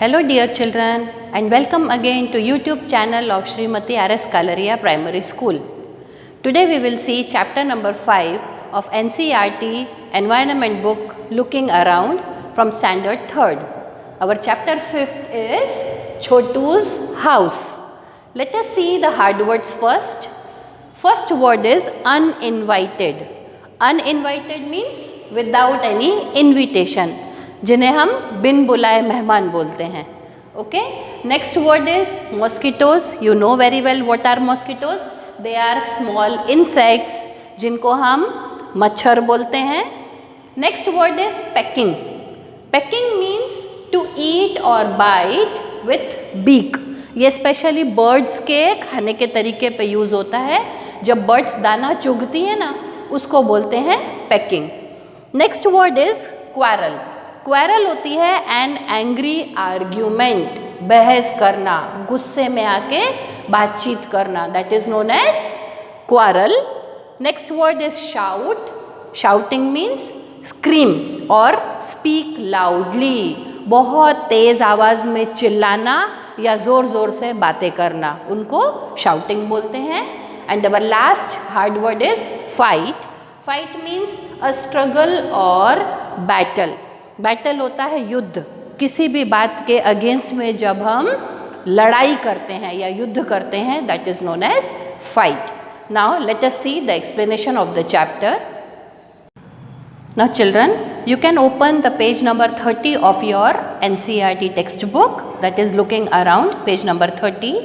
Hello dear children and welcome again to YouTube channel of Srimati R.S. Kalaria Primary School. Today we will see chapter number 5 of NCERT Environment book Looking Around from standard 3rd. Our chapter 5th is Chotu's House. Let us see the hard words first. First word is uninvited. Uninvited means without any invitation, जिन्हें हम बिन बुलाए मेहमान बोलते हैं. Okay, next word is mosquitoes. You know very well what are mosquitoes. They are small insects जिनको हम मच्छर बोलते हैं. Next word is pecking. Pecking means to eat और बाइट विथ बीक. ये स्पेशली बर्ड्स के खाने के तरीके पे यूज़ होता है. जब बर्ड्स दाना चुगती है ना, उसको बोलते हैं packing. Next word is quarrel. Quarrel होती है एन एंग्री आर्ग्यूमेंट, बहस करना, गुस्से में आके बातचीत करना, that is known as quarrel. Next word is shout. Shouting means scream और स्पीक लाउडली, बहुत तेज आवाज में चिल्लाना या जोर जोर से बातें करना, उनको शाउटिंग बोलते हैं. And our last hard word is fight. Fight means a struggle और बैटल. बैटल होता है युद्ध. किसी भी बात के अगेंस्ट में जब हम लड़ाई करते हैं या युद्ध करते हैं, that is known as fight. Now let us see the explanation of the chapter. Now children, you can open the page number 30 of your NCERT textbook, that is looking around, page number 30.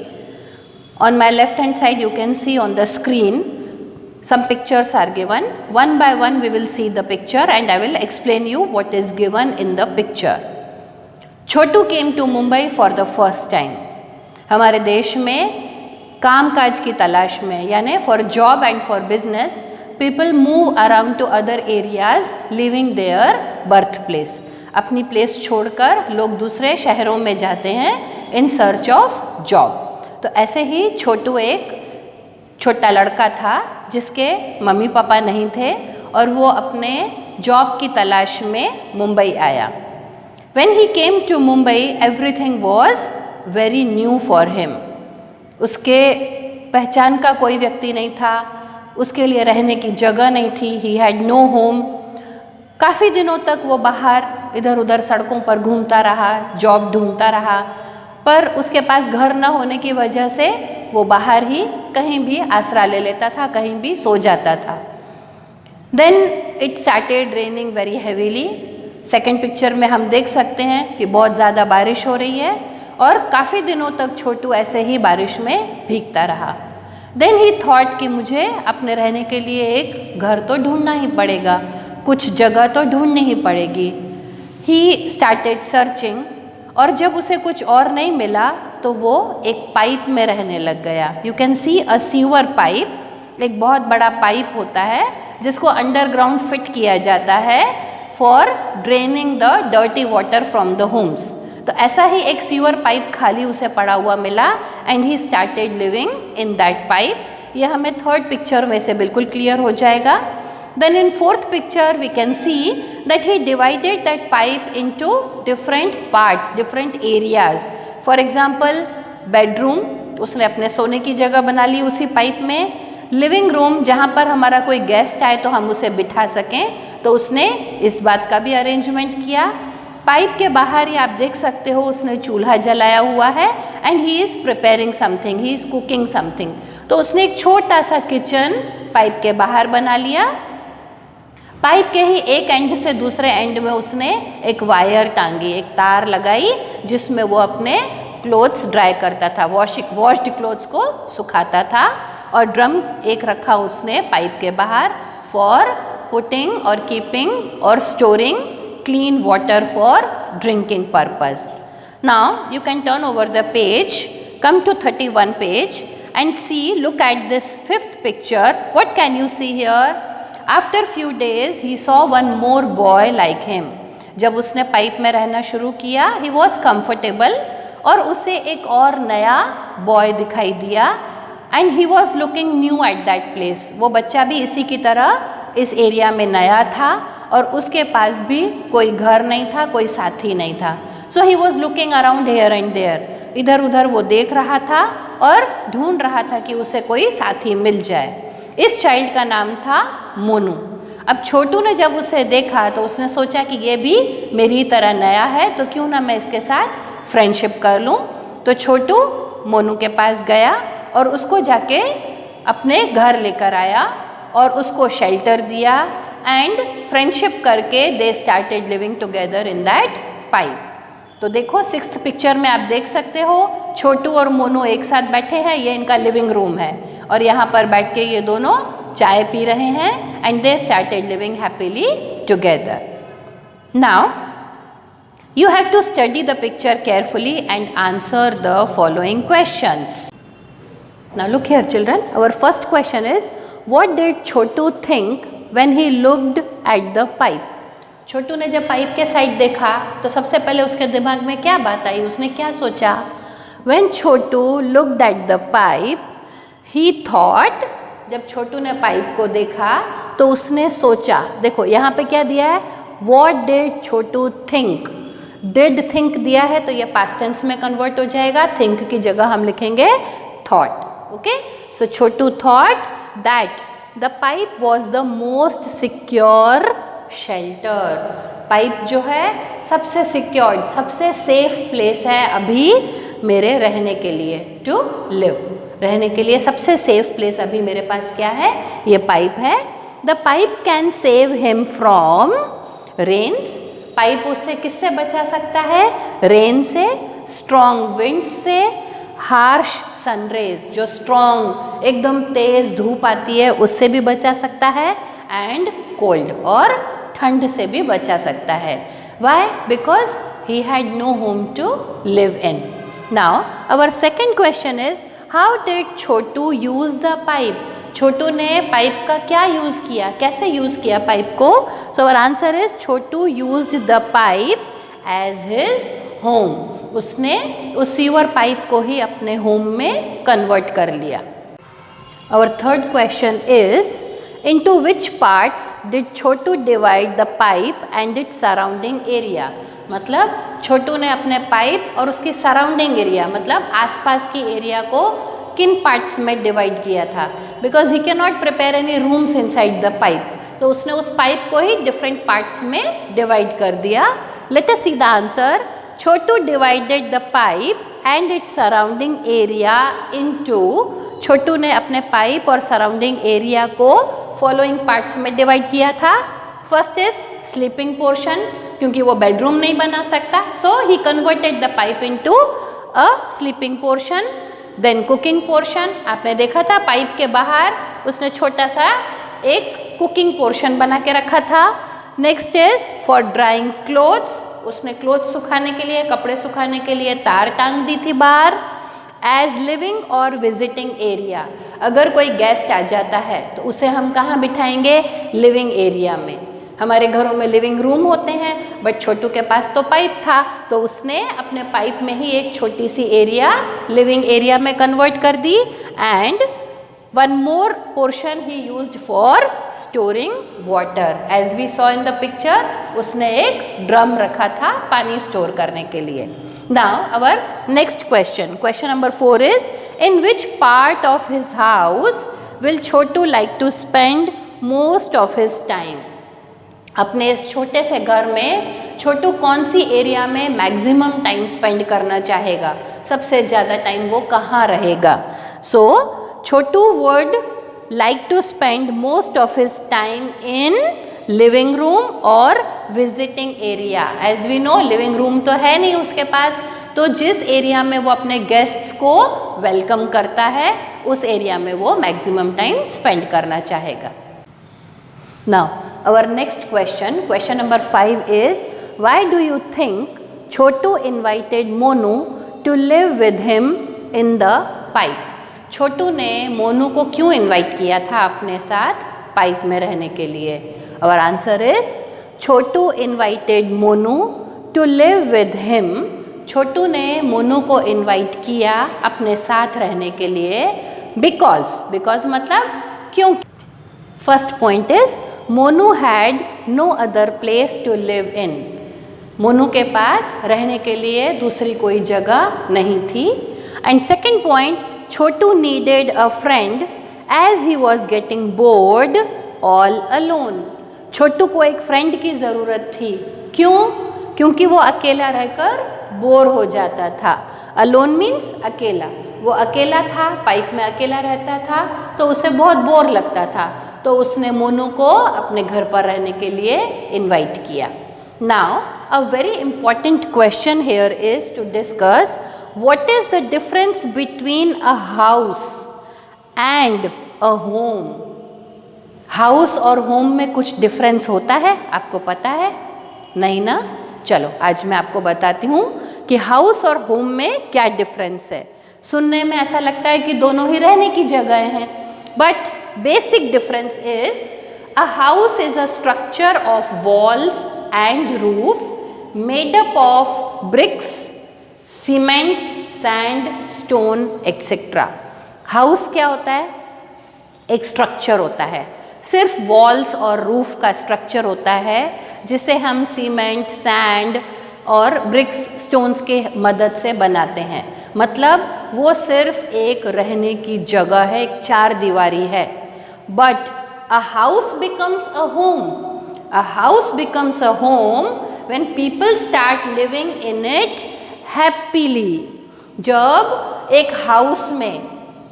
On my left hand side you can see on the screen some pictures are given. One by one we will see the picture and I will explain you what is given in the picture. Chotu came to Mumbai for the first time. हमारे देश में कामकाज की तलाश में, यानी for job and for business, people move around to other areas leaving their birthplace. अपनी place छोड़कर लोग दूसरे शहरों में जाते हैं in search of job. तो ऐसे ही छोटू एक छोटा लड़का था जिसके मम्मी पापा नहीं थे और वो अपने जॉब की तलाश में मुंबई आया. When he came to Mumbai, everything was very new for him. उसके पहचान का कोई व्यक्ति नहीं था, उसके लिए रहने की जगह नहीं थी. He had no home. काफ़ी दिनों तक वो बाहर इधर उधर सड़कों पर घूमता रहा, जॉब ढूंढता रहा, पर उसके पास घर न होने की वजह से वो बाहर ही कहीं भी आसरा ले लेता था, कहीं भी सो जाता था. Then it started raining very heavily. Second picture में हम देख सकते हैं कि बहुत ज़्यादा बारिश हो रही है और काफ़ी दिनों तक छोटू ऐसे ही बारिश में भीगता रहा. देन ही थॉट कि मुझे अपने रहने के लिए एक घर तो ढूंढना ही पड़ेगा, कुछ जगह तो ढूंढनी ही पड़ेगी. ही स्टार्टेड सर्चिंग, और जब उसे कुछ और नहीं मिला तो वो एक पाइप में रहने लग गया. You can C a sewer pipe. एक बहुत बड़ा पाइप होता है जिसको अंडरग्राउंड फिट किया जाता है for draining the dirty water from the homes. तो ऐसा ही एक सीवर पाइप खाली उसे पड़ा हुआ मिला and he started living in that pipe. ये हमें थर्ड पिक्चर में से बिल्कुल क्लियर हो जाएगा. Then in fourth picture we can see that he divided that pipe into different parts, different areas. For example, bedroom, उसने अपने सोने की जगह बना ली उसी पाइप में. लिविंग रूम, जहाँ पर हमारा कोई गेस्ट आए तो हम उसे बिठा सकें, तो उसने इस बात का भी अरेंजमेंट किया. पाइप के बाहर ही आप देख सकते हो उसने चूल्हा जलाया हुआ है and he is preparing something, he is cooking something. तो उसने एक छोटा सा किचन पाइप के बाहर बना लिया. पाइप के ही एक एंड से दूसरे एंड में उसने एक वायर टांगी, एक तार लगाई जिसमें वो अपने क्लोथ्स ड्राई करता था, वॉश्ड क्लोथ्स को सुखाता था. और ड्रम एक रखा उसने पाइप के बाहर फॉर पुटिंग और कीपिंग और storing clean water for drinking purpose. Now you can turn over the page, come to 31 page and see, look at this fifth picture. What can you see here? After few days he saw one more boy like him. जब उसने pipe में रहना शुरू किया, he was comfortable, और उसे एक और नया बॉय दिखाई दिया and he was looking new at that place. वो बच्चा भी इसी की तरह इस एरिया में नया था और उसके पास भी कोई घर नहीं था, कोई साथी नहीं था. So he was looking around here and there, इधर उधर वो देख रहा था और ढूंढ रहा था कि उसे कोई साथी मिल जाए। इस चाइल्ड का नाम था मोनू। अब छोटू ने जब उसे देखा तो उसने सोचा कि ये भी मेरी तरह नया है, तो क्यों ना मैं इसके साथ फ्रेंडशिप कर लूँ। तो छोटू मोनू के पास गया और उसको जाके अपने घर लेकर आया और उसको शेल्टर दिया एंड फ्रेंडशिप करके they started living together in that pipe. तो देखो 6th पिक्चर में आप देख सकते हो छोटू और मोनू एक साथ बैठे हैं, ये इनका लिविंग रूम है और यहाँ पर बैठ के ये दोनों चाय पी रहे हैं and they started living happily together. Now you have to study the picture carefully and answer the following questions. Now look here children, our first question is, what did Chotu think when he looked at the pipe? छोटू ने जब pipe के side देखा तो सबसे पहले उसके दिमाग में क्या बात आई, उसने क्या सोचा? When Chotu looked at the pipe, he thought, जब छोटू ने पाइप को देखा तो उसने सोचा, देखो यहाँ पे क्या दिया है, what did Chotu think? Did think दिया है तो ये पास्ट टेंस में कन्वर्ट हो जाएगा, थिंक की जगह हम लिखेंगे thought. Okay, so Chhotu thought that the pipe was the most secure shelter. Pipe जो है सबसे सिक्योर्ड, सबसे सेफ प्लेस है अभी मेरे रहने के लिए, टू लिव, रहने के लिए सबसे सेफ प्लेस अभी मेरे पास क्या है, ये पाइप है। The pipe can save him from rains, pipe उससे किससे बचा सकता है, रेन से, स्ट्रॉन्ग विंड्स से, हार्श सनरेज जो स्ट्रॉन्ग एकदम तेज धूप आती है उससे भी बचा सकता है, एंड कोल्ड और ठंड से भी बचा सकता है। Why? Because he had no home to live in. Now our second question is, how did Chhotu use the pipe? Chhotu ने पाइप का क्या यूज़ किया, कैसे यूज़ किया पाइप को? So our answer is, Chhotu used the pipe as his home. उसने उस sewer pipe को ही अपने होम में कन्वर्ट कर लिया। Our third question is, into which parts did Chhotu divide the pipe and its surrounding area? मतलब छोटू ने अपने पाइप और उसकी सराउंडिंग एरिया मतलब आसपास की एरिया को किन पार्ट्स में डिवाइड किया था? Because he can not prepare any rooms inside the pipe, तो उसने उस पाइप को ही डिफरेंट पार्ट्स में डिवाइड कर दिया। Let us see the answer. Chhotu divided the pipe and its surrounding area into, Chhotu ने अपने पाइप और सराउंडिंग एरिया को फॉलोइंग पार्ट्स में डिवाइड किया था। फर्स्ट इज स्लीपिंग पोर्शन, क्योंकि वो बेडरूम नहीं बना सकता, so he converted the pipe into a sleeping portion. Then cooking portion, आपने देखा था पाइप के बाहर उसने छोटा सा एक कुकिंग पोर्शन बना के रखा था। Next is for drawing clothes, उसने क्लोथ्स सुखाने के लिए, कपड़े सुखाने के लिए तार टांग दी थी बाहर। एज लिविंग और विजिटिंग एरिया, अगर कोई गेस्ट आ जाता है तो उसे हम कहाँ बिठाएंगे, लिविंग एरिया में। हमारे घरों में लिविंग रूम होते हैं, बट छोटू के पास तो पाइप था तो उसने अपने पाइप में ही एक छोटी सी एरिया लिविंग एरिया में कन्वर्ट कर दी। And one more portion he used for storing water, as we saw in the picture, उसने एक ड्रम रखा था पानी स्टोर करने के लिए। Now our next question, question number 4 is, in which part of his house will Chhotu like to spend most of his time? अपने इस छोटे से घर में छोटू कौन सी एरिया में मैक्सिमम टाइम स्पेंड करना चाहेगा, सबसे ज़्यादा टाइम वो कहाँ रहेगा? So Chhotu would like to spend most of his time in living room और visiting area. As we know living room तो है नहीं उसके पास, तो जिस एरिया में वो अपने गेस्ट्स को वेलकम करता है उस एरिया में वो मैक्सिमम टाइम स्पेंड करना चाहेगा। Now our next question, question number 5 is, why do you think Chotu invited Monu to live with him in the pipe? छोटू ने मोनू को क्यों इनवाइट किया था अपने साथ पाइप में रहने के लिए? Our answer is, Chhotu invited Monu to live with him. छोटू ने मोनू को इनवाइट किया अपने साथ रहने के लिए because मतलब क्यों? First point is, Monu had no other place to live in. Monu के पास रहने के लिए दूसरी कोई जगह नहीं थी। And second point, Chhotu needed a friend as he was getting bored all alone. Chhotu को एक फ्रेंड की ज़रूरत थी। क्यों? क्योंकि वो अकेला रहकर बोर हो जाता था। अलोन मीन्स अकेला। वो अकेला था, पाइप में अकेला रहता था, तो उसे बहुत बोर लगता था। तो उसने मोनू को अपने घर पर रहने के लिए इनवाइट किया। Now a very important question here is to discuss what is the difference between a house and a home. House और होम में कुछ डिफरेंस होता है, आपको पता है? नहीं ना? चलो आज मैं आपको बताती हूँ कि हाउस और होम में क्या डिफरेंस है। सुनने में ऐसा लगता है कि दोनों ही रहने की जगह हैं, but basic difference is a house is a structure of walls and roof made up of BRICS, cement, sand, stone etcetera. House क्या होता है? एक स्ट्रक्चर होता है, सिर्फ वॉल्स और रूफ का स्ट्रक्चर होता है, जिसे हम सीमेंट, सैंड और ब्रिक्स, स्टोन्स के मदद से बनाते हैं। मतलब वो सिर्फ एक रहने की जगह है, एक चार दीवारी है। But a house becomes a home. A house becomes a home when people start living in it happily. जब एक हाउस में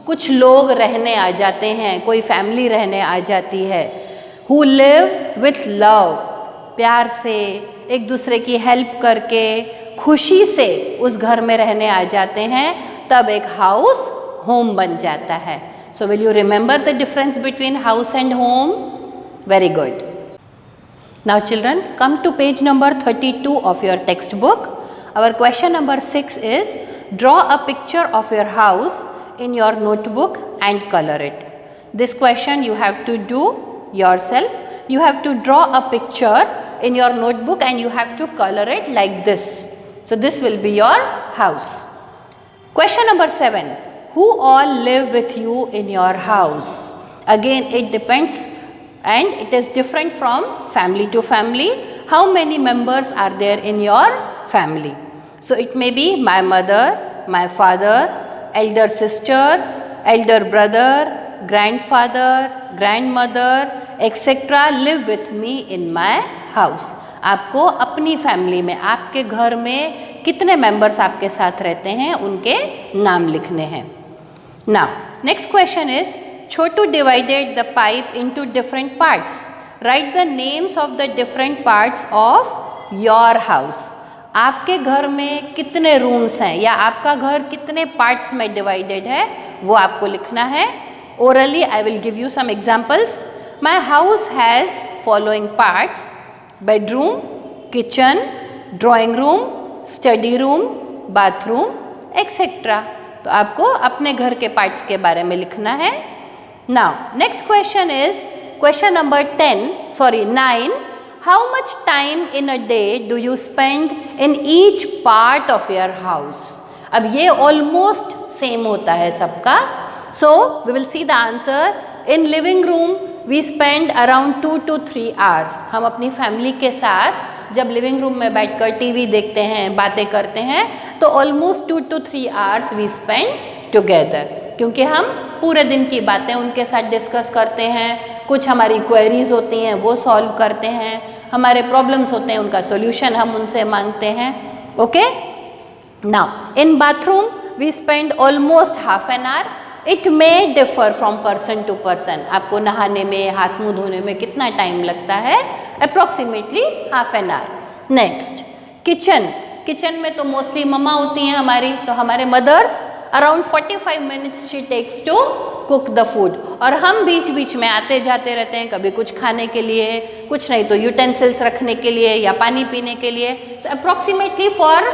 कुछ लोग रहने आ जाते हैं, कोई फैमिली रहने आ जाती है, हु लिव विथ लव, प्यार से, एक दूसरे की हेल्प करके, खुशी से उस घर में रहने आ जाते हैं, तब एक हाउस होम बन जाता है। So will you remember the difference between house and home? Very good. Now children, come to page number 32 of your text book. Our question number 6 is, draw a picture of your house in your notebook and color it. This question you have to do yourself. You have to draw a picture in your notebook and you have to color it like this. So this will be your house. Question number 7. Who all live with you in your house? Again it depends and it is different from family to family. How many members are there in your family? So it may be my mother, my father, elder sister, elder brother, grandfather, grandmother, etc. live with me in my house. आपको अपनी family में, आपके घर में कितने members आपके साथ रहते हैं, उनके नाम लिखने हैं. Now, next question is, Chotu divided the pipe into different parts. Write the names of the different parts of your house. आपके घर में कितने रूम्स हैं या आपका घर कितने पार्ट्स में डिवाइडेड है, वो आपको लिखना है. Orally, I will give you some examples. My house has following parts: bedroom, kitchen, drawing room, study room, bathroom, etc. तो आपको अपने घर के पार्ट्स के बारे में लिखना है. Now, next question is question number 9. How much time in a day do you spend in each part of your house? अब ये almost same होता है सबका. So we will see the answer. In living room we spend around 2 to 3 hours. हम अपनी family के साथ जब लिविंग रूम में बैठकर टीवी देखते हैं, बातें करते हैं, तो almost 2 to 3 hours we spend together. क्योंकि हम पूरे दिन की बातें उनके साथ डिस्कस करते हैं, कुछ हमारी क्वेरीज होती हैं वो सॉल्व करते हैं, हमारे प्रॉब्लम्स होते हैं उनका सॉल्यूशन हम उनसे मांगते हैं. Okay. Now in bathroom we spend almost half an hour. It may differ from person to person. आपको नहाने में, हाथ मुंह धोने में कितना टाइम लगता है? Approximately half an hour. Next kitchen. Kitchen में तो मोस्टली मम्मा होती हैं हमारी, तो हमारे mothers around 45 minutes she takes to cook the food. और हम बीच बीच में आते जाते रहते हैं, कभी कुछ खाने के लिए, कुछ नहीं तो यूटेंसिल्स रखने के लिए या पानी पीने के लिए. So approximately for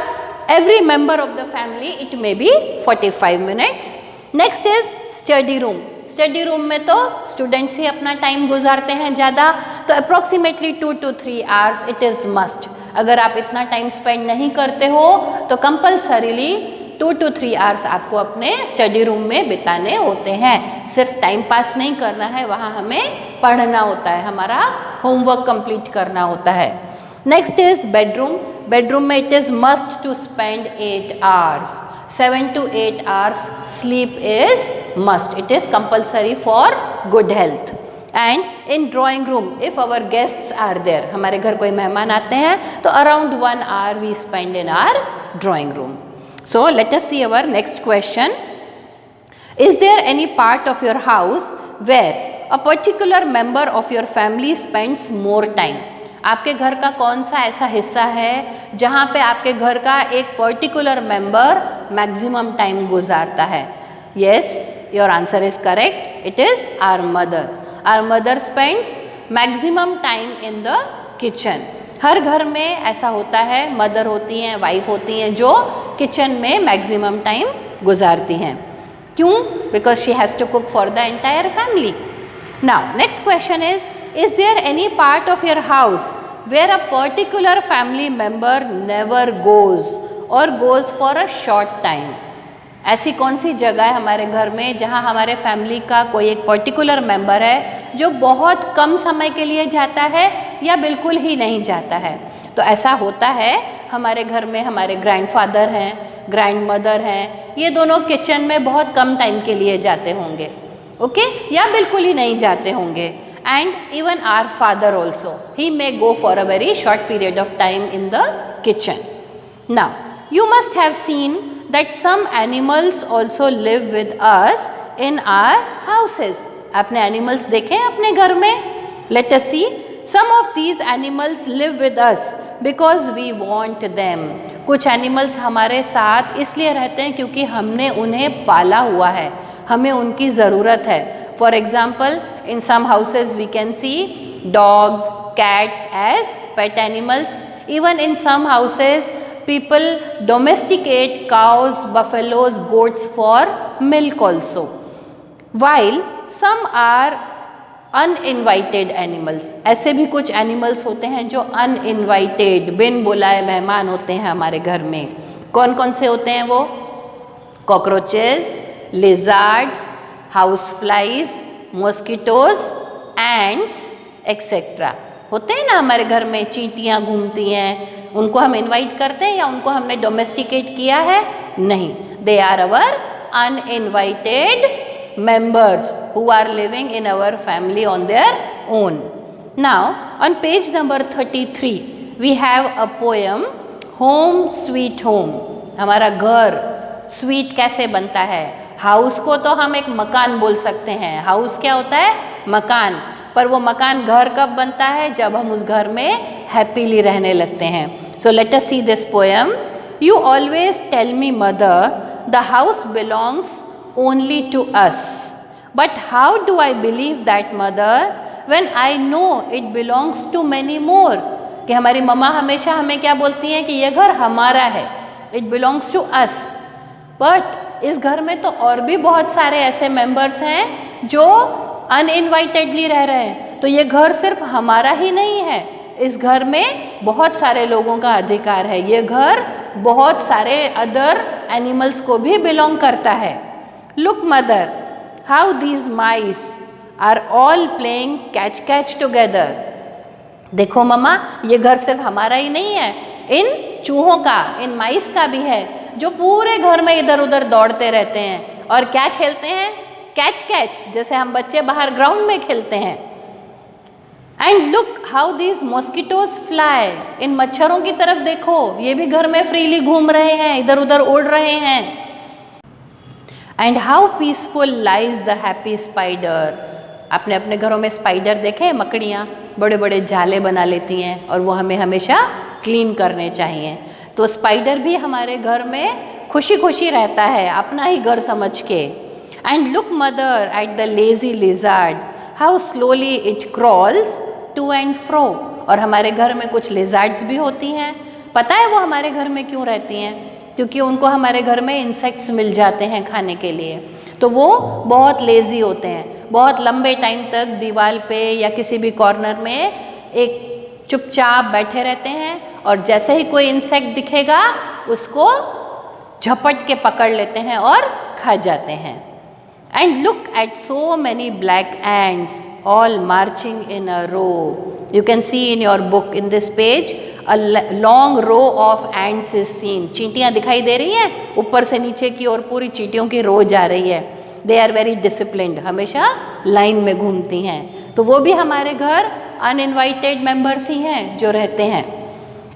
every member of the family it may be 45 minutes. Next is study room. Study room में तो स्टूडेंट्स ही अपना टाइम गुजारते हैं ज़्यादा, तो approximately 2 to 3 hours it is must. अगर आप इतना टाइम स्पेंड नहीं करते हो तो कंपल्सरीली 2 to 3 hours आपको अपने स्टडी रूम में बिताने होते हैं. सिर्फ टाइम पास नहीं करना है, वहाँ हमें पढ़ना होता है, हमारा होमवर्क कंप्लीट करना होता है. Next is bedroom. बेडरूम में it is must to spend 8 hours. 7 to 8 hours sleep is must. It is compulsory for good health. And in drawing room, if our guests are there, हमारे घर कोई मेहमान आते हैं तो around 1 hour we spend in our drawing room. So let us see our next question. Is there any part of your house where a particular member of your family spends more time? आपके घर का कौन सा ऐसा हिस्सा है जहाँ पे आपके घर का एक पर्टिकुलर मेंबर मैक्सिमम टाइम गुजारता है? Yes, your answer is correct. It is our mother. Our mother spends maximum time in the kitchen. हर घर में ऐसा होता है, मदर होती हैं, वाइफ होती हैं जो किचन में मैक्सिमम टाइम गुजारती हैं. क्यों? Because she has to cook for the entire family. Now next question is there any part of your house where a particular family member never goes or goes for a short time? ऐसी कौन सी जगह है हमारे घर में जहाँ हमारे family का कोई एक पर्टिकुलर मेंबर है जो बहुत कम समय के लिए जाता है या बिल्कुल ही नहीं जाता है? तो ऐसा होता है हमारे घर में. हमारे ग्रैंडफादर हैं, ग्रैंड मदर हैं, ये दोनों किचन में बहुत कम टाइम के लिए जाते होंगे, ओके, या बिल्कुल ही नहीं जाते होंगे. And even our father also, he may go for a very short period of time in the kitchen. Now, you must have seen that some animals also live with us in our houses. आपने animals देखे हैं अपने घर में? Let us see. Some of these animals live with us because we want them. कुछ animals हमारे साथ इसलिए रहते हैं क्योंकि हमने उन्हें पाला हुआ है, हमें उनकी ज़रूरत है. For example, in some houses we can see dogs, cats as pet animals. Even in some houses, people domesticate cows, buffaloes, goats for milk also. While some are uninvited animals. ऐसे भी कुछ animals होते हैं जो uninvited, बिन बुलाए मेहमान होते हैं हमारे घर में. कौन कौन से होते हैं वो? Cockroaches, lizards, house flies, mosquitoes, ends etcetera. होते हैं ना हमारे घर में. चींटियाँ घूमती हैं, उनको हम इनवाइट करते हैं या उनको हमने डोमेस्टिकेट किया है? नहीं. They are our uninvited members who are living in our family on their own. Now on page number 33 we have a poem Home Sweet Home. हमारा घर स्वीट कैसे बनता है? हाउस को तो हम एक मकान बोल सकते हैं. हाउस क्या होता है? मकान. पर वो मकान घर कब बनता है? जब हम उस घर में हैप्पीली रहने लगते हैं. So let us see this poem. You always tell me mother the house belongs only to us, but how do I believe that mother when I know it belongs to many more. कि हमारी मम्मा हमेशा हमें क्या बोलती हैं कि ये घर हमारा है, it belongs to us. But इस घर में तो और भी बहुत सारे ऐसे मेंबर्स हैं जो अनइनवाइटेडली रह रहे हैं. तो ये घर सिर्फ हमारा ही नहीं है, इस घर में बहुत सारे लोगों का अधिकार है. ये घर बहुत सारे अदर एनिमल्स को भी बिलोंग करता है. Look mother, how these mice are all playing catch catch together. देखो मम्मा, ये घर सिर्फ हमारा ही नहीं है, इन चूहों का, इन माइस का भी है जो पूरे घर में इधर उधर दौड़ते रहते हैं. और क्या खेलते हैं? कैच कैच, जैसे हम बच्चे बाहर ग्राउंड में खेलते हैं. And look how these mosquitoes fly. इन मच्छरों की तरफ देखो, ये भी घर में फ्रीली घूम रहे हैं, इधर उधर उड़ रहे हैं. And how peaceful lies the happy spider. आपने अपने घरों में स्पाइडर देखे हैं? मकड़ियाँ बड़े बड़े जाले बना लेती हैं और वो हमें हमेशा क्लीन करने चाहिए. तो स्पाइडर भी हमारे घर में खुशी खुशी रहता है, अपना ही घर समझ के. And look mother at the lazy lizard, how slowly it crawls to and fro. और हमारे घर में कुछ लिजार्ड्स भी होती हैं. पता है वो हमारे घर में क्यों रहती हैं? क्योंकि उनको हमारे घर में इंसेक्ट्स मिल जाते हैं खाने के लिए. तो वो बहुत लेज़ी होते हैं, बहुत लंबे टाइम तक दीवार पे या किसी भी कॉर्नर में एक चुपचाप बैठे रहते हैं. और जैसे ही कोई इंसेक्ट दिखेगा उसको झपट के पकड़ लेते हैं और खा जाते हैं. And look at so many black ends all marching in a row. You can see in your book in this page a long row of ants is seen. चींटियाँ दिखाई दे रही हैं, ऊपर से नीचे की ओर पूरी चींटियों की रो जा रही है। दे आर वेरी डिसिप्लिन्ड, हमेशा लाइन में घूमती हैं। तो वो भी हमारे घर अनइनवाइटेड मेंबर्स ही हैं जो रहते हैं।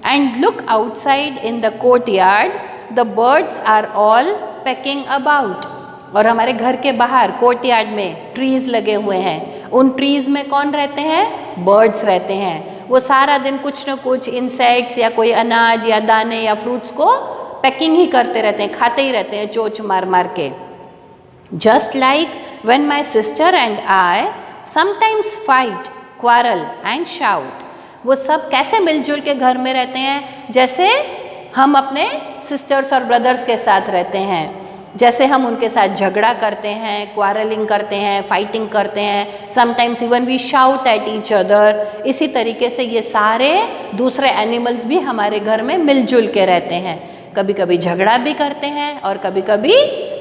And look outside in the courtyard, the birds are all pecking about. और हमारे घर के बाहर कोर्ट यार्ड में ट्रीज लगे हुए हैं, उन ट्रीज में कौन रहते हैं? बर्ड्स रहते हैं। वो सारा दिन कुछ न कुछ इंसेक्ट्स या कोई अनाज या दाने या फ्रूट्स को पैकिंग ही करते रहते हैं, खाते ही रहते हैं चोंच मार मार के। Just like when my sister and I sometimes fight, quarrel and shout. वो सब कैसे मिलजुल के घर में रहते हैं? जैसे हम अपने सिस्टर्स और ब्रदर्स के साथ रहते हैं, जैसे हम उनके साथ झगड़ा करते हैं, क्वारलिंग करते हैं, फाइटिंग करते हैं, sometimes even we shout at each other. इसी तरीके से ये सारे दूसरे एनिमल्स भी हमारे घर में मिलजुल के रहते हैं। कभी कभी झगड़ा भी करते हैं और कभी कभी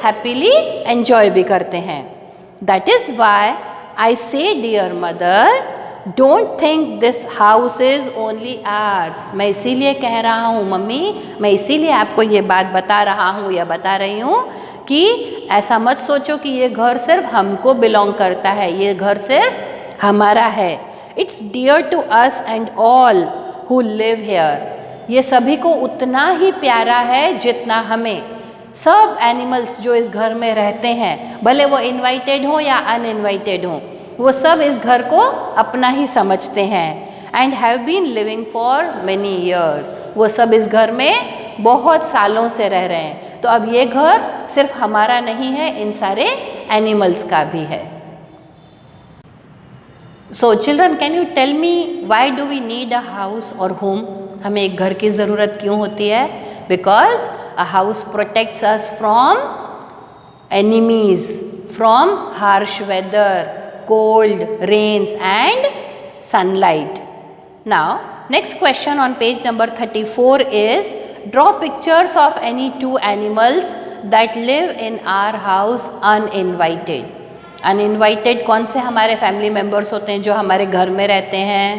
हैप्पीली एंजॉय भी करते हैं। That is why I say dear mother, don't think this house is only ours. मैं इसीलिए कह रहा हूँ मम्मी, मैं इसीलिए आपको ये बात बता रहा हूँ या बता रही हूँ कि ऐसा मत सोचो कि ये घर सिर्फ हमको बिलोंग करता है, ये घर सिर्फ हमारा है। It's dear to us and all who live here. ये सभी को उतना ही प्यारा है जितना हमें। सब एनिमल्स जो इस घर में रहते हैं, भले वो इनवाइटेड हो या अनइनवाइटेड हो, वो सब इस घर को अपना ही समझते हैं। And have been living for many years. वो सब इस घर में बहुत सालों से रह रहे हैं। तो अब ये घर सिर्फ हमारा नहीं है, इन सारे एनिमल्स का भी है। So children, can you tell me why do we need a house और होम? हमें एक घर की ज़रूरत क्यों होती है? Because a house protects us from enemies, from harsh weather, cold, rains and sunlight. Now, next question on page number 34 is, draw pictures of any two animals that live in our house uninvited. Uninvited कौन से हमारे family members होते हैं जो हमारे घर में रहते हैं?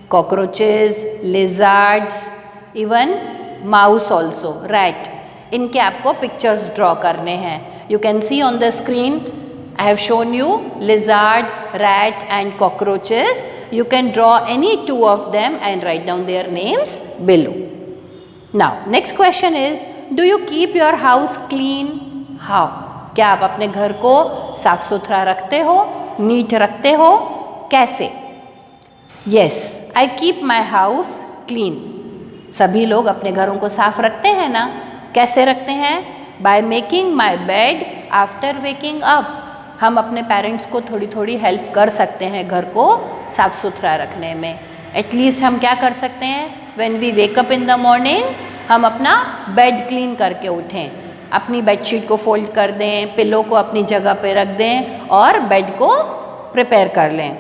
Cockroaches, lizards, even mouse also, rat. इनके आपको पिक्चर्स ड्रॉ करने हैं। You can C on the screen I have shown you lizard, rat and cockroaches. You can draw any two of them and write down their names below. Now, next question is, do you keep your house clean? How? क्या आप अपने घर को साफ सुथरा रखते हो, NEET रखते हो? कैसे? Yes, I keep my house clean. सभी लोग अपने घरों को साफ रखते हैं ना? कैसे रखते हैं? By making my bed after waking up. हम अपने पेरेंट्स को थोड़ी थोड़ी हेल्प कर सकते हैं घर को साफ सुथरा रखने में। एटलीस्ट हम क्या कर सकते हैं? When we wake up in the morning, हम अपना बेड क्लीन करके उठें, अपनी बेडशीट को फोल्ड कर दें, पिलो को अपनी जगह पे रख दें और बेड को प्रिपेयर कर लें।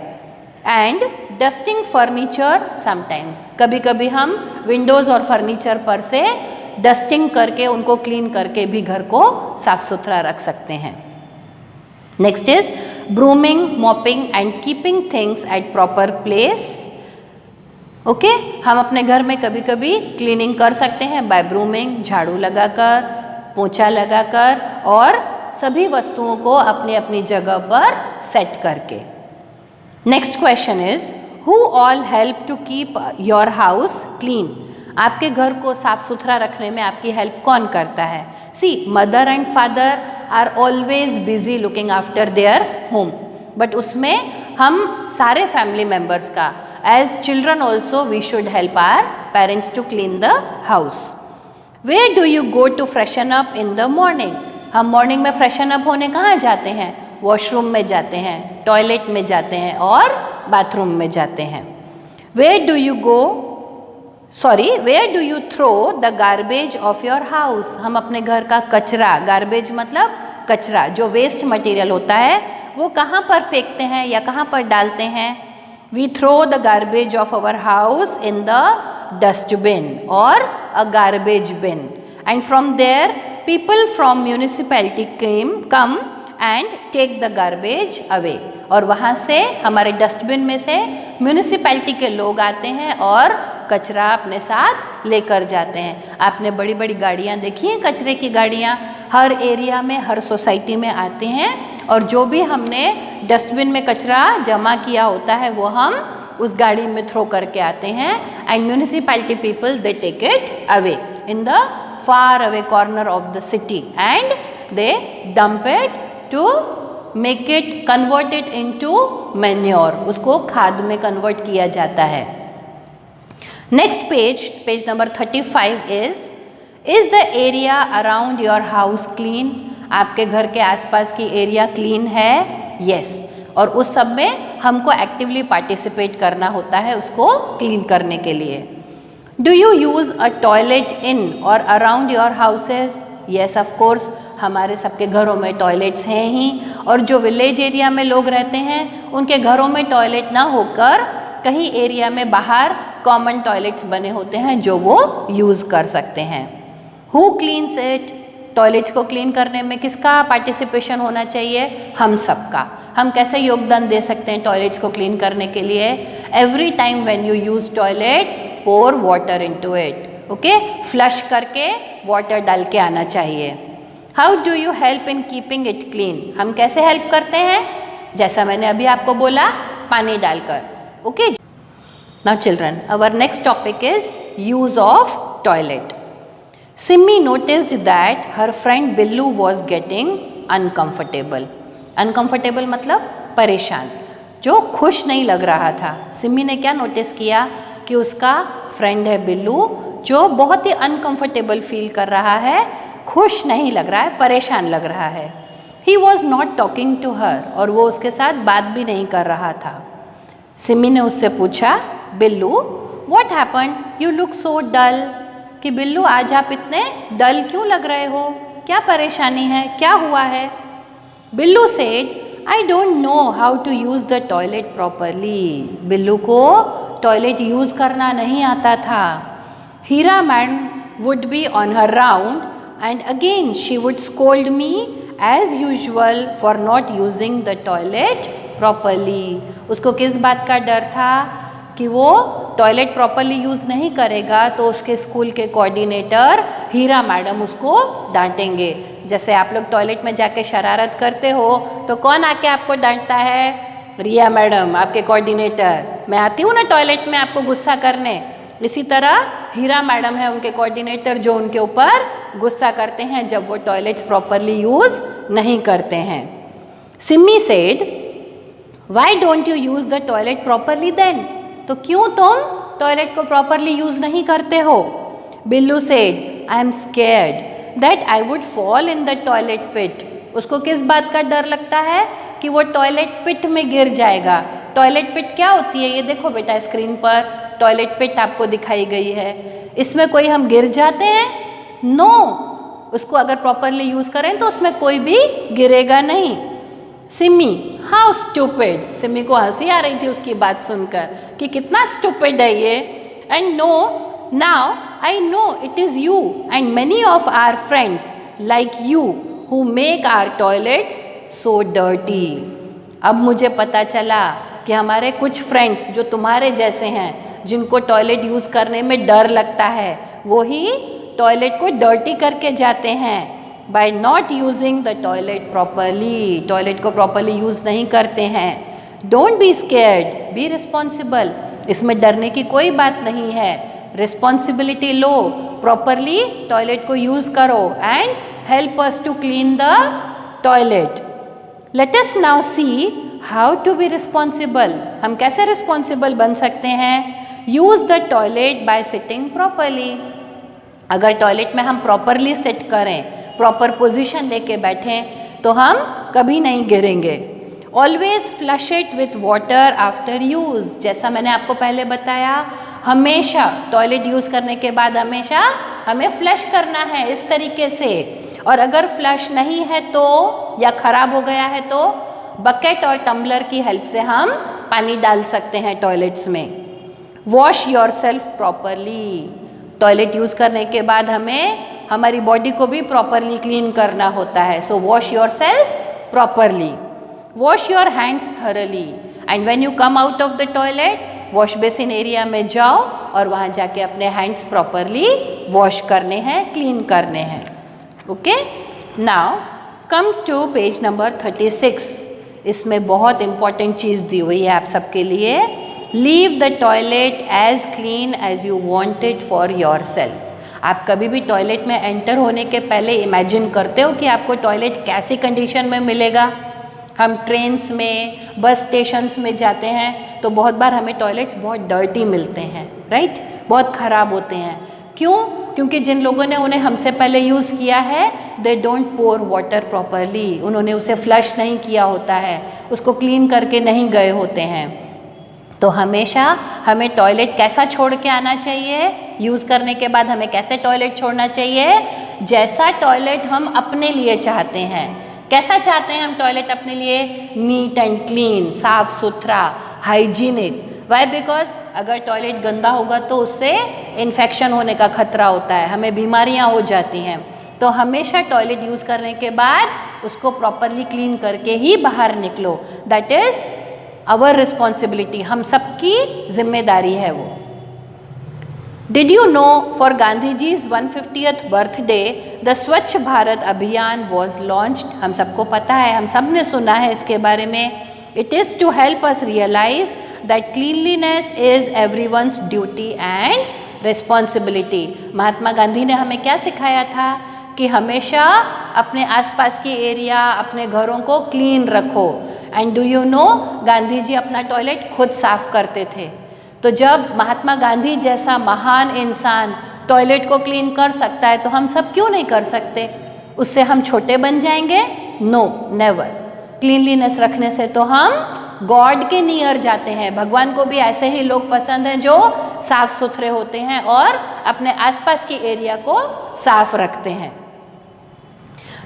एंड डस्टिंग फर्नीचर समटाइम्स, कभी कभी हम विंडोज़ और फर्नीचर पर से डस्टिंग करके, उनको क्लीन करके भी घर को साफ सुथरा रख सकते हैं। Next is brooming, mopping and keeping things at proper place. Okay, हम अपने घर में कभी कभी क्लीनिंग कर सकते हैं बाय ब्रूमिंग, झाड़ू लगाकर, पोंछा लगाकर और सभी वस्तुओं को अपनी अपनी जगह पर सेट करके। Next question is, who all help to keep your house clean? आपके घर को साफ सुथरा रखने में आपकी हेल्प कौन करता है? See, mother and father are always busy looking after their home, but उसमें हम सारे फैमिली मेम्बर्स का, as children also we should help our parents to clean the house. Where do you go to freshen up in the morning? हम morning में freshen up होने कहाँ जाते हैं? वॉशरूम में जाते हैं, टॉयलेट में जाते हैं और बाथरूम में जाते हैं। Where do you go where do you throw the garbage of your house? हम अपने घर का कचरा, गार्बेज मतलब कचरा, जो वेस्ट मटेरियल होता है, वो कहाँ पर फेंकते हैं या कहाँ पर डालते हैं? We throw the garbage of our house in the dustbin और a garbage bin, and from there people from municipality come and take the garbage away. और वहाँ से, हमारे डस्टबिन में से म्यूनिसिपैलिटी के लोग आते हैं और कचरा अपने साथ लेकर जाते हैं। आपने बड़ी बड़ी गाड़ियाँ देखी हैं, कचरे की गाड़ियाँ हर एरिया में, हर सोसाइटी में आते हैं, और जो भी हमने डस्टबिन में कचरा जमा किया होता है वो हम उस गाड़ी में थ्रो करके आते हैं। And municipality people they take it away in the far away corner of the city and they dump it to make it, convert it into manure, उसको खाद में कन्वर्ट किया जाता है। Next page number 35 is the area around your house clean? आपके घर के आसपास की एरिया क्लीन है? यस। और उस सब में हमको एक्टिवली पार्टिसिपेट करना होता है उसको क्लीन करने के लिए। Do you use a toilet in और around your houses? Yes of course, हमारे सबके घरों में टॉयलेट्स हैं ही, और जो विलेज एरिया में लोग रहते हैं उनके घरों में टॉयलेट ना होकर कहीं एरिया में बाहर कॉमन टॉयलेट्स बने होते हैं जो वो यूज़ कर सकते हैं। Who cleans it? टॉयलेट्स को क्लीन करने में किसका पार्टिसिपेशन होना चाहिए? हम सबका। हम कैसे योगदान दे सकते हैं टॉयलेट्स को क्लीन करने के लिए? Every time when you use toilet, pour water into it. Okay, flush करके वाटर डाल के आना चाहिए। How do you help in keeping it clean? हम कैसे हेल्प करते हैं? जैसा मैंने अभी आपको बोला, पानी डालकर। Okay, now children, our next topic is use of toilet. Simi noticed that her friend Billu was getting uncomfortable. Uncomfortable मतलब परेशान, जो खुश नहीं लग रहा था। सिमी ने क्या नोटिस किया कि उसका फ्रेंड है बिल्लू जो बहुत ही अनकंफर्टेबल फील कर रहा है, खुश नहीं लग रहा है, परेशान लग रहा है। He was not talking to her, और वो उसके साथ बात भी नहीं कर रहा था। सिमी ने उससे पूछा, Billu what happen, you look so dull? कि बिल्लू आज आप इतने डल क्यों लग रहे हो, क्या परेशानी है, क्या हुआ है? Billu said, I don't know how to use the toilet properly. Billu को टॉयलेट यूज़ करना नहीं आता था। Heera madam would be on her round and again she would scold me as usual for not using the toilet properly. उसको किस बात का डर था कि वो टॉयलेट प्रॉपरली यूज़ नहीं करेगा तो उसके स्कूल के कोऑर्डिनेटर हीरा मैडम उसको डांटेंगे। जैसे आप लोग टॉयलेट में जाके शरारत करते हो तो कौन आके आपको डांटता है? रिया मैडम, आपके कोऑर्डिनेटर। मैं आती हूँ ना टॉयलेट में आपको गुस्सा करने, इसी तरह हीरा मैडम है उनके कोऑर्डिनेटर जो उनके ऊपर गुस्सा करते हैं जब वो टॉयलेट्स प्रॉपरली यूज़ नहीं करते हैं। Simi said, why don't you use the toilet properly then? तो क्यों तुम टॉयलेट को प्रॉपरली यूज़ नहीं करते हो? Billu said, I am scared that I would fall in the toilet pit. उसको किस बात का डर लगता है? कि वो टॉयलेट पिट में गिर जाएगा। टॉयलेट पिट क्या होती है? ये देखो बेटा स्क्रीन पर टॉयलेट पिट आपको दिखाई गई है। इसमें कोई हम गिर जाते हैं? नो, उसको अगर प्रॉपरली यूज़ करें तो उसमें कोई भी गिरेगा नहीं। Simi, how stupid. सिमी को हंसी आ रही थी उसकी बात सुनकर कि कितना स्टूपिड है ये। And no, now I know it is you and many of our friends like you who make our toilets so dirty. अब मुझे पता चला कि हमारे कुछ फ्रेंड्स जो तुम्हारे जैसे हैं, जिनको टॉयलेट यूज़ करने में डर लगता है, वो ही टॉयलेट को डर्टी करके जाते हैं by not using the toilet properly. Toilet को प्रॉपरली यूज़ नहीं करते हैं। Don't be scared, be responsible. इसमें डरने की कोई बात नहीं है। रिस्पॉन्सिबिलिटी लो, प्रॉपरली टॉयलेट को यूज़ करो and help us to clean the toilet. Let us now see how to be responsible. हम कैसे रिस्पॉन्सिबल बन सकते हैं? Use the toilet by sitting properly. अगर टॉयलेट में हम प्रॉपरली सिट करें, प्रॉपर पोजीशन लेके बैठें तो हम कभी नहीं गिरेंगे। Always flush it with water after use. जैसा मैंने आपको पहले बताया, हमेशा टॉयलेट यूज़ करने के बाद हमेशा हमें फ्लश करना है इस तरीके से। और अगर फ्लश नहीं है तो, या ख़राब हो गया है तो बकेट और टम्बलर की हेल्प से हम पानी डाल सकते हैं टॉयलेट्स में। Wash yourself properly. Toilet use करने के बाद हमें हमारी बॉडी को भी प्रॉपरली क्लीन करना होता है। So wash yourself properly. Wash your hands thoroughly and when you come out of the toilet wash basin area में जाओ और वहाँ जाके अपने हैंड्स प्रॉपरली वॉश करने हैं, क्लीन करने हैं। Okay, now come to page number 36। इसमें बहुत इंपॉर्टेंट चीज़ दी हुई है आप सबके लिए। Leave the toilet as clean as you want it for yourself. आप कभी भी टॉयलेट में एंटर होने के पहले इमेजिन करते हो कि आपको टॉयलेट कैसी कंडीशन में मिलेगा? हम ट्रेन्स में, बस स्टेशंस में जाते हैं तो बहुत बार हमें टॉयलेट्स बहुत डर्टी मिलते हैं, राइट? बहुत ख़राब होते हैं। क्यों? क्योंकि जिन लोगों ने उन्हें हमसे पहले यूज़ किया है, they don't pour water properly. उन्होंने उसे फ्लश नहीं किया होता है, उसको क्लीन करके नहीं गए होते हैं। तो हमेशा हमें टॉयलेट कैसा छोड़ के आना चाहिए? यूज़ करने के बाद हमें कैसे टॉयलेट छोड़ना चाहिए? जैसा टॉयलेट हम अपने लिए चाहते हैं। कैसा चाहते हैं हम टॉयलेट अपने लिए? नीट एंड क्लीन, साफ सुथरा, हाइजीनिक। वाई? बिकॉज अगर टॉयलेट गंदा होगा तो उससे इन्फेक्शन होने का खतरा होता है, हमें बीमारियां हो जाती हैं। तो हमेशा टॉयलेट यूज़ करने के बाद उसको प्रॉपरली क्लीन करके ही बाहर निकलो। दैट इज़ आवर रिस्पॉन्सिबिलिटी, हम सबकी जिम्मेदारी है वो। Did you know for Gandhi ji's 150th birthday the Swachh Bharat अभियान वॉज लॉन्च्ड? हम सबको पता है, हम सब ने सुना है इसके बारे में। It is to help us realise that cleanliness is everyone's duty and responsibility. Mahatma Gandhi ने हमें क्या सिखाया था? कि हमेशा अपने आसपास की एरिया, अपने घरों को क्लीन रखो। And do you know, Gandhi ji अपना टॉयलेट खुद साफ करते थे। तो जब महात्मा गांधी जैसा महान इंसान टॉयलेट को क्लीन कर सकता है तो हम सब क्यों नहीं कर सकते? उससे हम छोटे बन जाएंगे? No, never. क्लीनलीनेस रखने से तो हम गॉड के नियर जाते हैं। भगवान को भी ऐसे ही लोग पसंद हैं जो साफ सुथरे होते हैं और अपने आसपास की एरिया को साफ रखते हैं।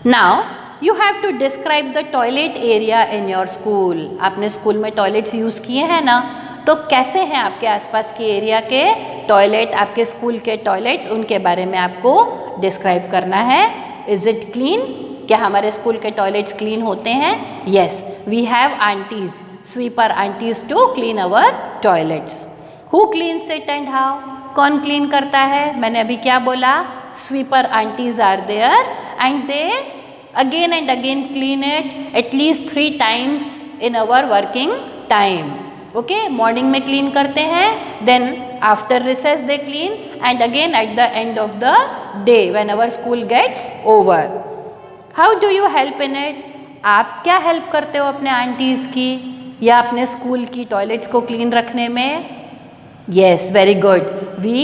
Now you have to describe the toilet area in your school. आपने स्कूल में टॉयलेट्स यूज़ किए हैं ना, तो कैसे हैं आपके आसपास की एरिया के टॉयलेट, आपके स्कूल के टॉयलेट्स, उनके बारे में आपको डिस्क्राइब करना है। Is it clean? क्या हमारे स्कूल के टॉयलेट्स क्लीन होते हैं? Yes, we have aunties, sweeper aunties to clean our toilets. Who cleans it and how? कौन क्लीन करता है? मैंने अभी क्या बोला? Sweeper aunties are there and they again and again clean it at least 3 times in our working time. Okay, morning में clean करते हैं, then after recess they clean and again at the end of the day when our school gets over. How do you help in it? आप क्या help करते हो अपने aunties की या अपने स्कूल की टॉयलेट्स को क्लीन रखने में? Yes, very good. We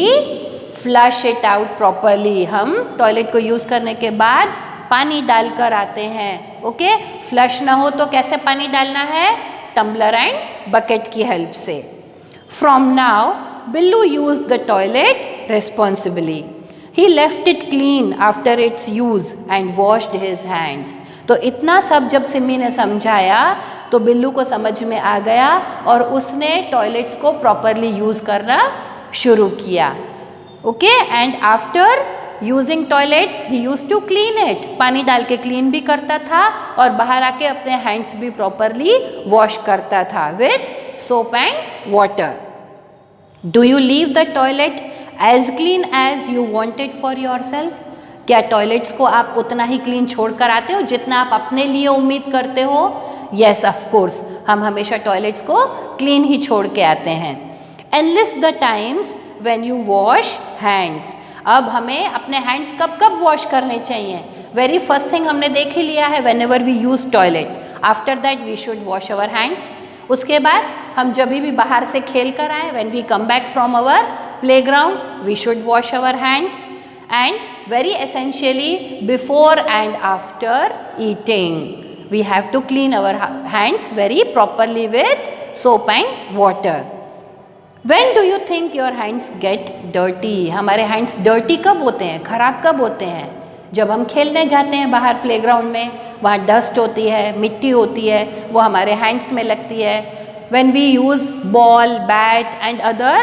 flush it out properly. हम टॉयलेट को यूज़ करने के बाद पानी डालकर आते हैं। ओके, फ्लश ना हो तो कैसे पानी डालना है? टम्बलर एंड बकेट की हेल्प से। From now Billu use the toilet responsibly. He left it clean after it's use and washed his hands. तो इतना सब जब सिमी ने समझाया तो बिल्लू को समझ में आ गया और उसने टॉयलेट्स को प्रॉपरली यूज करना शुरू किया। Okay, and after using toilets he use to clean it. पानी डाल के क्लीन भी करता था और बाहर आके अपने हैंड्स भी प्रॉपरली वॉश करता था with soap and water. Do you leave the toilet as clean as you wanted for yourself? क्या टॉयलेट्स को आप उतना ही क्लीन छोड़ कर आते हो जितना आप अपने लिए उम्मीद करते हो? येस, ऑफ कोर्स, हम हमेशा टॉयलेट्स को क्लीन ही छोड़ के आते हैं। Analyst the times when you wash hands. अब हमें अपने हैंड्स कब कब वॉश करने चाहिए? वेरी फर्स्ट थिंग हमने देख ही लिया है, whenever we use toilet, after that we should wash our hands. उसके बाद हम जब भी बाहर से खेल कर आए, when we come back from our playground, we should wash our hands and very essentially before and after eating we have to clean our hands very properly with soap and water. When do you think your hands get dirty? हमारे hands dirty कब होते हैं, खराब कब होते हैं? जब हम खेलने जाते हैं बाहर प्लेग्राउंड में, वहाँ डस्ट होती है, मिट्टी होती है, वो हमारे हैंड्स में लगती है। When we use ball, bat and other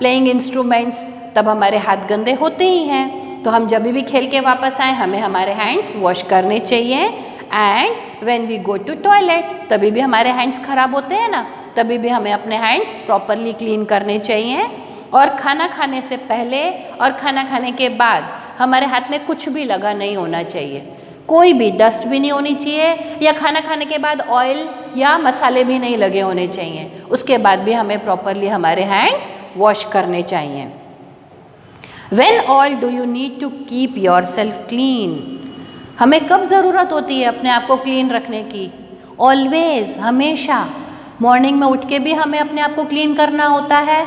playing instruments, तब हमारे हाथ गंदे होते ही हैं। तो हम जब भी खेल के वापस आए हमें हमारे हैंड्स वॉश करने चाहिए। And when we go to toilet, तभी भी हमारे हैंड्स खराब होते हैं ना, तभी भी हमें अपने हैंड्स प्रॉपरली क्लीन करने चाहिए। और खाना खाने से पहले और खाना खाने के बाद हमारे हाथ में कुछ भी लगा नहीं होना चाहिए, कोई भी डस्ट भी नहीं होनी चाहिए, या खाना खाने के बाद ऑयल या मसाले भी नहीं लगे होने चाहिए। उसके बाद भी हमें प्रॉपरली हमारे हैंड्स वॉश करने चाहिए। When all do you need to keep yourself clean? हमें कब ज़रूरत होती है अपने आप को क्लीन रखने की? ऑलवेज, हमेशा। मॉर्निंग में उठ के भी हमें अपने आप को क्लीन करना होता है।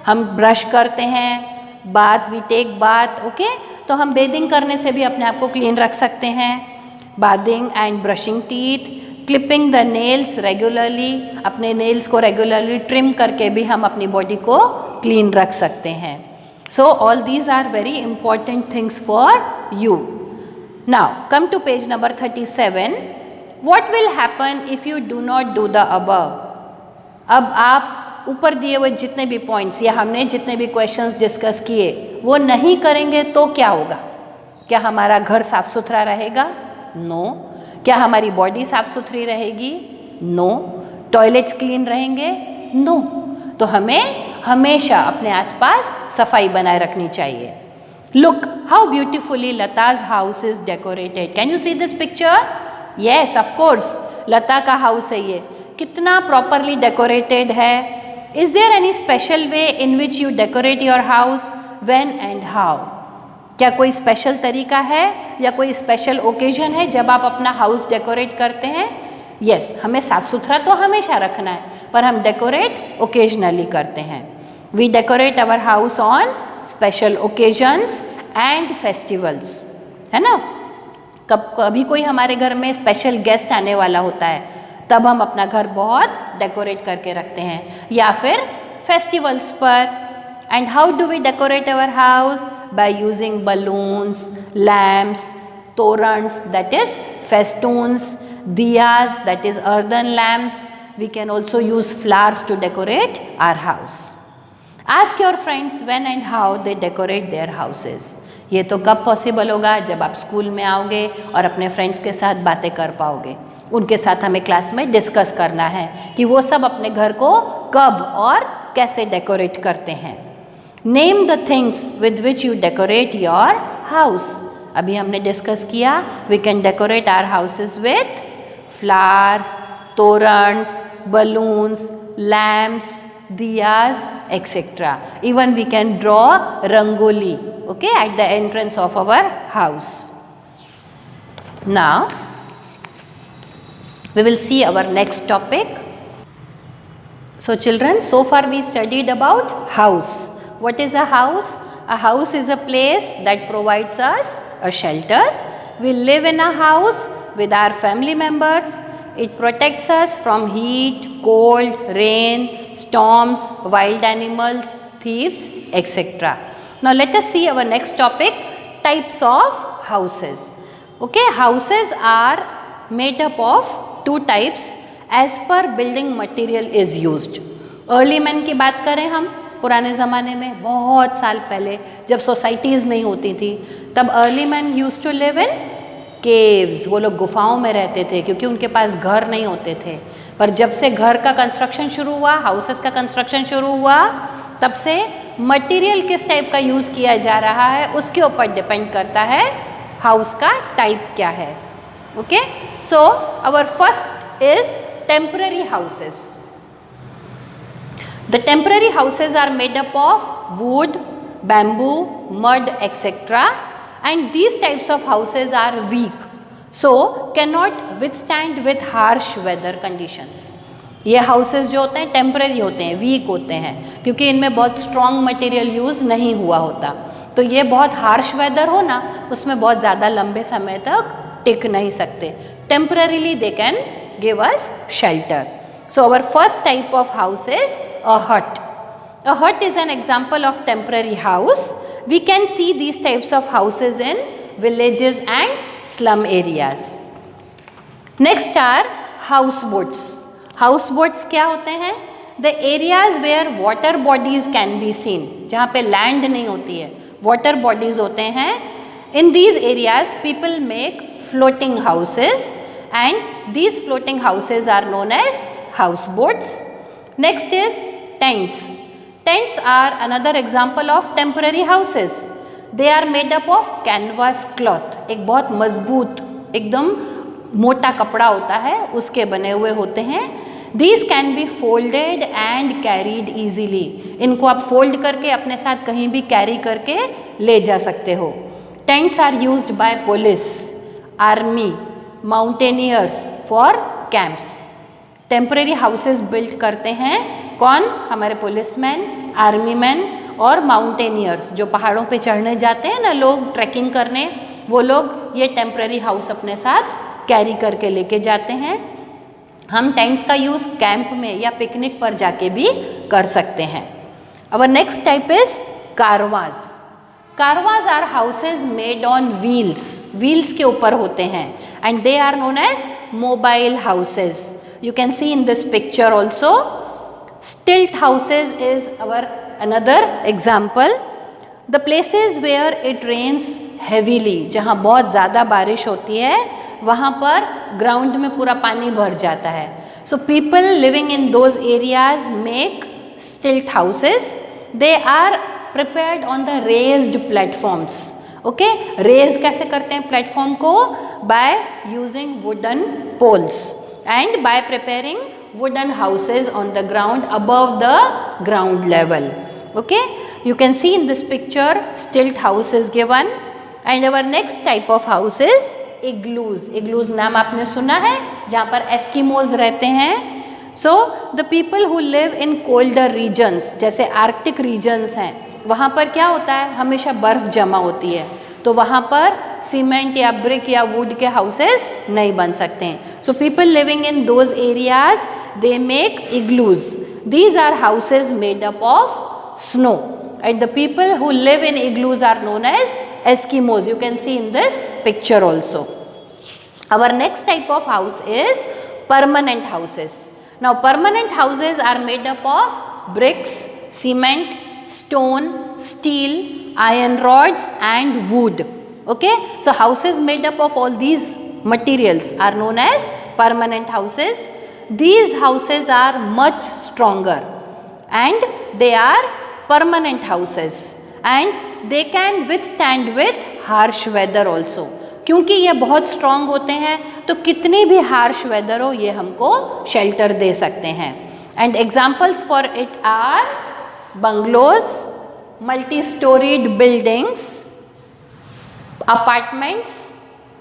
हम ब्रश करते हैं, bath, we take bath, okay, तो हम बेदिंग करने से भी अपने आप को क्लीन रख सकते हैं। Bathing and brushing teeth, clipping the nails regularly, अपने नेल्स को रेगुलरली ट्रिम करके भी हम अपनी बॉडी को क्लीन रख सकते हैं। So all these are very important things for you. Now come to page number 37. What will happen if you do not do the above? अब आप ऊपर दिए हुए जितने भी पॉइंट्स या हमने जितने भी क्वेश्चंस डिस्कस किए वो नहीं करेंगे तो क्या होगा? क्या हमारा घर साफ सुथरा रहेगा? नो। क्या हमारी बॉडी साफ सुथरी रहेगी? नो। टॉयलेट्स क्लीन रहेंगे? नो। तो हमें हमेशा अपने आसपास सफाई बनाए रखनी चाहिए। Look how beautifully Lata's house is decorated. Can you see this picture? Yes, of course, Lata का हाउस है ये। कितना प्रॉपरली डेकोरेटेड है। Is there any special way in which you decorate your house? When and how? क्या कोई special तरीका है या कोई स्पेशल ओकेजन है जब आप अपना हाउस डेकोरेट करते हैं? यस, हमें साफ सुथरा तो हमेशा रखना है, पर हम डेकोरेट ओकेजनली करते हैं। We decorate our house on special occasions and festivals, है ना। कभी कोई हमारे घर में स्पेशल गेस्ट आने वाला होता है तब हम अपना घर बहुत डेकोरेट करके रखते हैं, या फिर फेस्टिवल्स पर। And how do we decorate our house? By using balloons, lamps, torans that is festoons, diyas that is earthen lamps. We can also use flowers to decorate our house. Ask your friends when and how they decorate their houses. ये तो कब possible होगा? जब आप school में आओगे और अपने फ्रेंड्स के साथ बातें कर पाओगे। उनके साथ हमें क्लास में डिस्कस करना है कि वो सब अपने घर को कब और कैसे डेकोरेट करते हैं। Name the things with which you decorate your house. अभी हमने डिस्कस किया, we can decorate our houses with flowers, torans, balloons, lamps, diyas, etc. Even we can draw rangoli, okay, at the entrance of our house. Now we will see our next topic. So children, so far we studied about house. What is a house? A house is a place that provides us a shelter. We live in a house with our family members. It protects us from heat, cold, rain, storms, wild animals, thieves, etc. Now let us see our next topic, types of houses. Okay, houses are made up of two types as per building material is used. Early man की बात करें हम, पुराने ज़माने में बहुत साल पहले जब सोसाइटीज़ नहीं होती थी तब early man used to live in caves. वो लोग गुफाओं में रहते थे क्योंकि उनके पास घर नहीं होते थे। पर जब से घर का कंस्ट्रक्शन शुरू हुआ, हाउसेस का कंस्ट्रक्शन शुरू हुआ, तब से मटेरियल किस टाइप का यूज़ किया जा रहा है उसके ऊपर डिपेंड करता है हाउस का टाइप क्या है। Okay, so our first is temporary houses. The temporary houses are made up of wood, bamboo, mud, etc. And these types of houses are weak, so cannot withstand with harsh weather conditions. ये houses जो होते हैं temporary होते हैं, weak होते हैं, क्योंकि इनमें बहुत strong material use नहीं हुआ होता। तो ये बहुत harsh weather हो ना, उसमें बहुत ज़्यादा लंबे समय तक टिक नहीं सकते। Temporarily they can give us shelter. So our first type of house is a hut. A hut is an example of temporary house. We can see these types of houses in villages and slum areas. Next are houseboats. Houseboats क्या होते हैं? The areas where water bodies can be seen. जहाँ पे land नहीं होती है, water bodies होते हैं. In these areas, people make floating houses, and these floating houses are known as houseboats. Next is tents. Tents are another example of temporary houses. They are made up of canvas cloth. एक बहुत मजबूत एकदम मोटा कपड़ा होता है उसके बने हुए होते हैं. These can be folded and carried easily. इनको आप फोल्ड करके अपने साथ कहीं भी कैरी करके ले जा सकते हो. Tents are used by police, army, mountaineers for camps. Temporary houses build करते हैं कौन? हमारे पुलिसमैन, आर्मी मैन और माउंटेनियर्स जो पहाड़ों पे चढ़ने जाते हैं ना लोग ट्रैकिंग करने, वो लोग ये टेम्परेरी हाउस अपने साथ कैरी करके लेके जाते हैं. हम टेंट्स का यूज़ कैंप में या पिकनिक पर जाके भी कर सकते हैं. Our next type is caravans. Caravans are houses made on wheels. Wheels के ऊपर होते हैं and they are known as mobile houses. You can see in this picture also. Stilt houses is our another example. The places where it rains heavily, जहाँ बहुत ज़्यादा बारिश होती है वहाँ पर ग्राउंड में पूरा पानी भर जाता है. So people living in those areas make stilt houses. They are prepared on the raised platforms. Okay, raise कैसे करते हैं प्लेटफॉर्म को? By using wooden poles. And by preparing wooden houses on the ground above the ground level. Okay, you can see in this picture stilt house is given. And our next type of house is igloos. Igloos नाम आपने सुना है जहाँ पर Eskimos रहते हैं. So the people who live in colder regions जैसे Arctic regions हैं वहाँ पर क्या होता है? हमेशा बर्फ जमा होती है तो वहाँ पर सीमेंट या ब्रिक या वुड के हाउसेस नहीं बन सकते हैं. So people living in those areas they make igloos. These are houses made up of snow and the people who live in igloos are known as Eskimos. You can see in this picture also. Our next type of house is permanent houses. Now permanent houses are made up of bricks, cement, stone, steel, iron rods and wood. Okay, so houses made up of all these materials are known as permanent houses. These houses are much stronger and they are permanent houses and they can withstand with harsh weather also. क्योंकि ये बहुत strong होते हैं तो कितने भी harsh weather हो ये हमको शेल्टर दे सकते हैं. And examples for it are bungalows, multi storeyed buildings, apartments,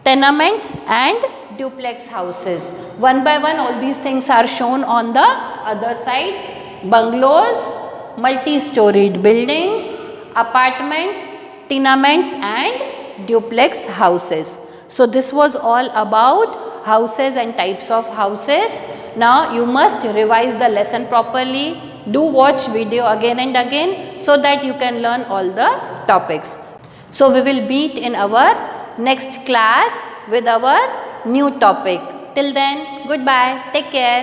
tenements and duplex houses. One by one all these things are shown on the other side. Bungalows, multi-storied buildings, apartments, tenements and duplex houses. So this was all about houses and types of houses. Now you must revise the lesson properly. Do watch video again and again so that you can learn all the topics. So we will meet in our next class with our new topic. Till then, goodbye. Take care.